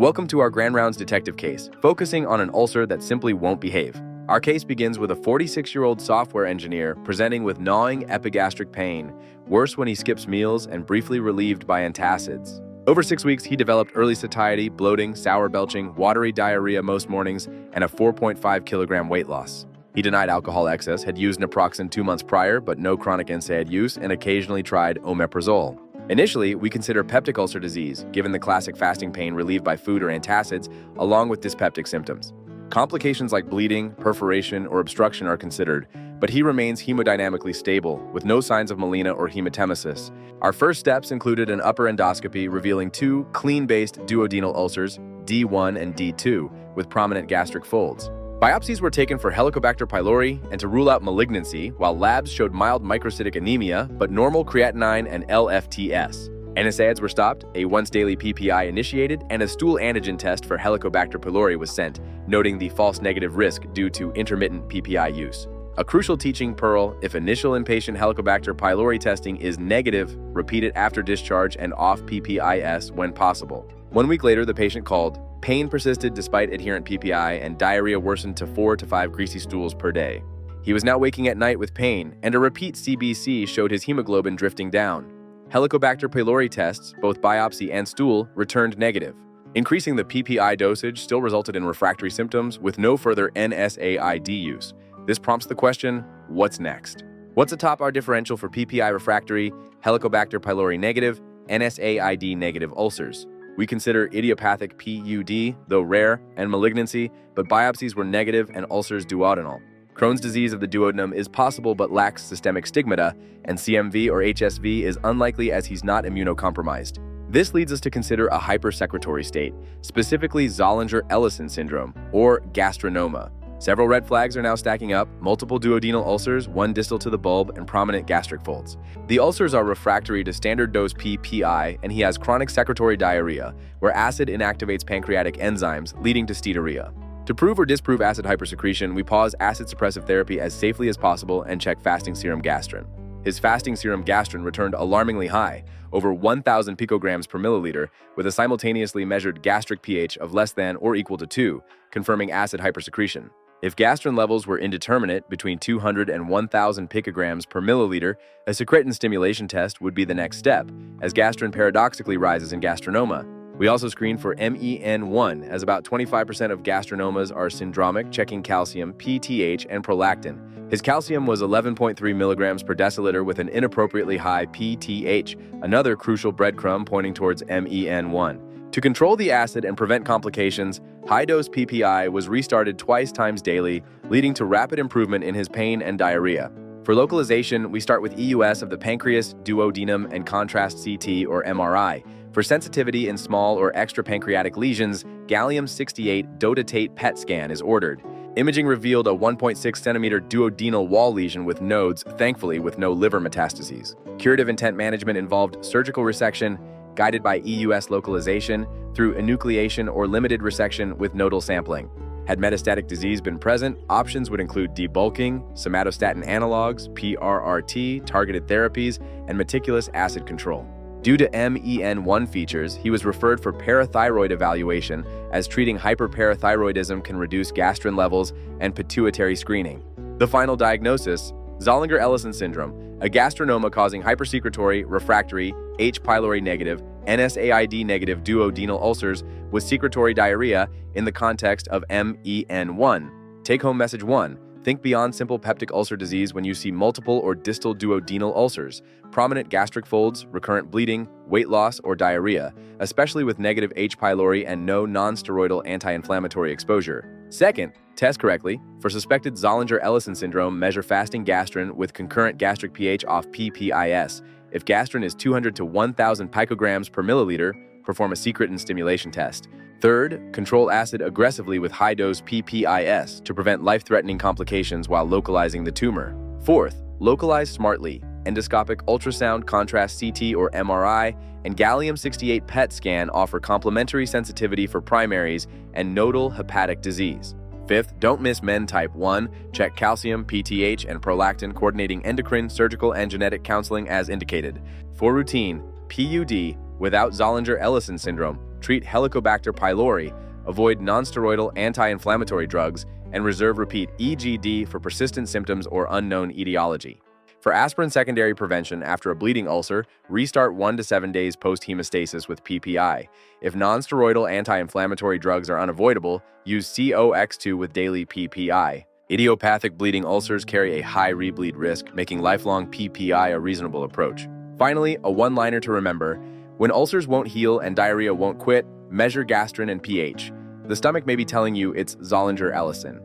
Welcome to our Grand Rounds detective case, focusing on an ulcer that simply won't behave. Our case begins with a 46-year-old software engineer presenting with gnawing epigastric pain, worse when he skips meals and briefly relieved by antacids. Over 6 weeks, he developed early satiety, bloating, sour belching, watery diarrhea most mornings, and a 4.5 kilogram weight loss. He denied alcohol excess, had used naproxen 2 months prior, but no chronic NSAID use, and occasionally tried omeprazole. Initially, we consider peptic ulcer disease, given the classic fasting pain relieved by food or antacids, along with dyspeptic symptoms. Complications like bleeding, perforation, or obstruction are considered, but he remains hemodynamically stable, with no signs of melena or hematemesis. Our first steps included an upper endoscopy revealing 2 clean-based duodenal ulcers, D1 and D2, with prominent gastric folds. Biopsies were taken for Helicobacter pylori and to rule out malignancy, while labs showed mild microcytic anemia, but normal creatinine and LFTs. NSAIDs were stopped, a once-daily PPI initiated, and a stool antigen test for Helicobacter pylori was sent, noting the false negative risk due to intermittent PPI use. A crucial teaching pearl: if initial inpatient Helicobacter pylori testing is negative, repeat it after discharge and off PPIs when possible. 1 week later, the patient called. Pain persisted despite adherent PPI, and diarrhea worsened to 4 to 5 greasy stools per day. He was now waking at night with pain, and a repeat CBC showed his hemoglobin drifting down. Helicobacter pylori tests, both biopsy and stool, returned negative. Increasing the PPI dosage still resulted in refractory symptoms with no further NSAID use. This prompts the question, what's next? What's atop our differential for PPI refractory, Helicobacter pylori negative, NSAID negative ulcers? We consider idiopathic PUD, though rare, and malignancy, but biopsies were negative and ulcers duodenal. Crohn's disease of the duodenum is possible but lacks systemic stigmata, and CMV or HSV is unlikely as he's not immunocompromised. This leads us to consider a hypersecretory state, specifically Zollinger-Ellison syndrome, or gastronoma. Several red flags are now stacking up: multiple duodenal ulcers, 1 distal to the bulb, and prominent gastric folds. The ulcers are refractory to standard dose PPI, and he has chronic secretory diarrhea, where acid inactivates pancreatic enzymes, leading to steatorrhea. To prove or disprove acid hypersecretion, we pause acid suppressive therapy as safely as possible and check fasting serum gastrin. His fasting serum gastrin returned alarmingly high, over 1,000 picograms per milliliter, with a simultaneously measured gastric pH of less than or equal to 2, confirming acid hypersecretion. If gastrin levels were indeterminate, between 200 and 1,000 picograms per milliliter, a secretin stimulation test would be the next step, as gastrin paradoxically rises in gastronoma. We also screen for MEN1, as about 25% of gastrinomas are syndromic, checking calcium, PTH, and prolactin. His calcium was 11.3 milligrams per deciliter with an inappropriately high PTH, another crucial breadcrumb pointing towards MEN1. To control the acid and prevent complications, high-dose PPI was restarted twice daily, leading to rapid improvement in his pain and diarrhea. For localization, we start with EUS of the pancreas, duodenum, and contrast CT or MRI. For sensitivity in small or extrapancreatic lesions, gallium-68 dotatate PET scan is ordered. Imaging revealed a 1.6 centimeter duodenal wall lesion with nodes, thankfully with no liver metastases. Curative intent management involved surgical resection, guided by EUS localization, through enucleation or limited resection with nodal sampling. Had metastatic disease been present, options would include debulking, somatostatin analogs, PRRT, targeted therapies, and meticulous acid control. Due to MEN1 features, he was referred for parathyroid evaluation, as treating hyperparathyroidism can reduce gastrin levels, and pituitary screening. The final diagnosis: Zollinger-Ellison syndrome, a gastronoma causing hypersecretory, refractory, H. pylori negative, NSAID negative duodenal ulcers with secretory diarrhea in the context of MEN1. Take-home message 1. Think beyond simple peptic ulcer disease when you see multiple or distal duodenal ulcers, prominent gastric folds, recurrent bleeding, weight loss, or diarrhea, especially with negative H. pylori and no non-steroidal anti-inflammatory exposure. Second, test correctly. For suspected Zollinger-Ellison syndrome, measure fasting gastrin with concurrent gastric pH off PPIS. If gastrin is 200 to 1,000 picograms per milliliter, perform a secretin stimulation test. Third, control acid aggressively with high-dose PPIS to prevent life-threatening complications while localizing the tumor. Fourth, localize smartly. Endoscopic ultrasound, contrast CT or MRI, and gallium-68 PET scan offer complementary sensitivity for primaries and nodal hepatic disease. Fifth, don't miss MEN type 1. Check calcium, PTH, and prolactin, coordinating endocrine, surgical, and genetic counseling as indicated. For routine, PUD without Zollinger-Ellison syndrome, treat Helicobacter pylori, avoid nonsteroidal anti-inflammatory drugs, and reserve repeat EGD for persistent symptoms or unknown etiology. For aspirin secondary prevention after a bleeding ulcer, restart 1 to 7 days post-hemostasis with PPI. If nonsteroidal anti-inflammatory drugs are unavoidable, use COX2 with daily PPI. Idiopathic bleeding ulcers carry a high rebleed risk, making lifelong PPI a reasonable approach. Finally, a one-liner to remember: when ulcers won't heal and diarrhea won't quit, measure gastrin and pH. The stomach may be telling you it's Zollinger-Ellison.